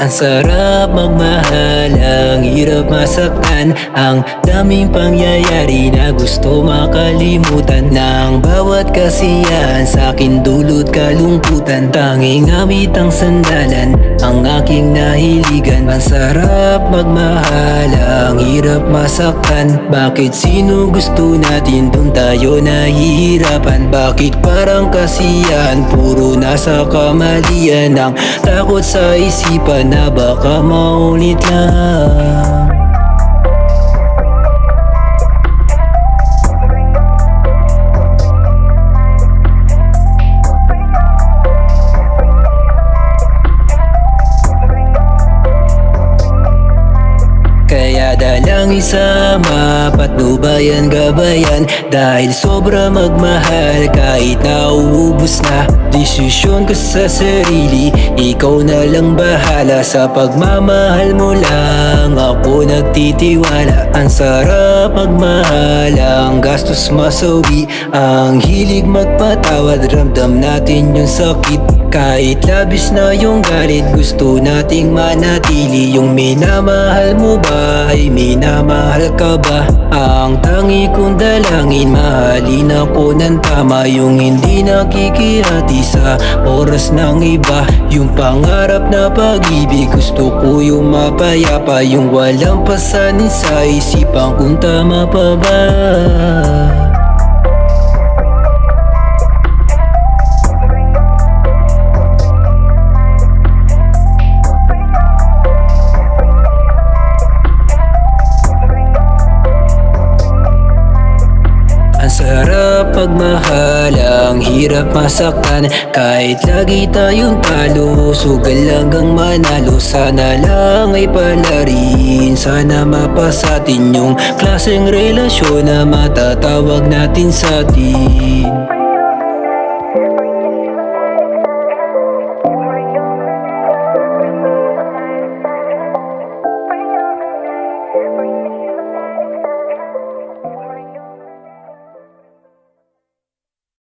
Ang sarap magmahal, ang hirap masaktan. Ang daming pangyayari na gusto makalimutan. Nang bawat kasiyahan sa'kin dulot kalungkutan. Tanging awit ang sandalan, ang aking nahiligan. Ang sarap magmahal, ang hirap masaktan. Bakit sino gusto natin, dun tayo nahihirapan? Bakit parang kasiyahan, puro nasa kamalian? Ang takot sa isipan na baka maulit lang. Kaya dalang isama, patnubayan gabayan. Dahil sobra magmahal, kahit nauubos na. Desisyon ko sa sarili, ikaw na lang bahala. Sa pagmamahal mo lang ako nagtitiwala. Ang sarap magmahal, ang gastos masawi. Ang hilig magpatawad, ramdam natin yung sakit. Kahit labis na yung galit, gusto nating manatili. Yung minamahal mo ba ay minamahal ka ba? Ang tangi kong dalangin, mahalin ako ng tama. Yung hindi nakikihati sa oras ng iba. Yung pangarap na pag-ibig, gusto ko yung mapayapa. Yung walang pasanin sa isipan kung tama pa ba. Sarap pagmahal, ang hirap masaktan. Kahit lagi tayong talo, sugal hanggang manalo. Sana lang ay palarin, sana mapasatin yung klaseng relasyon na matatawag natin sa atin.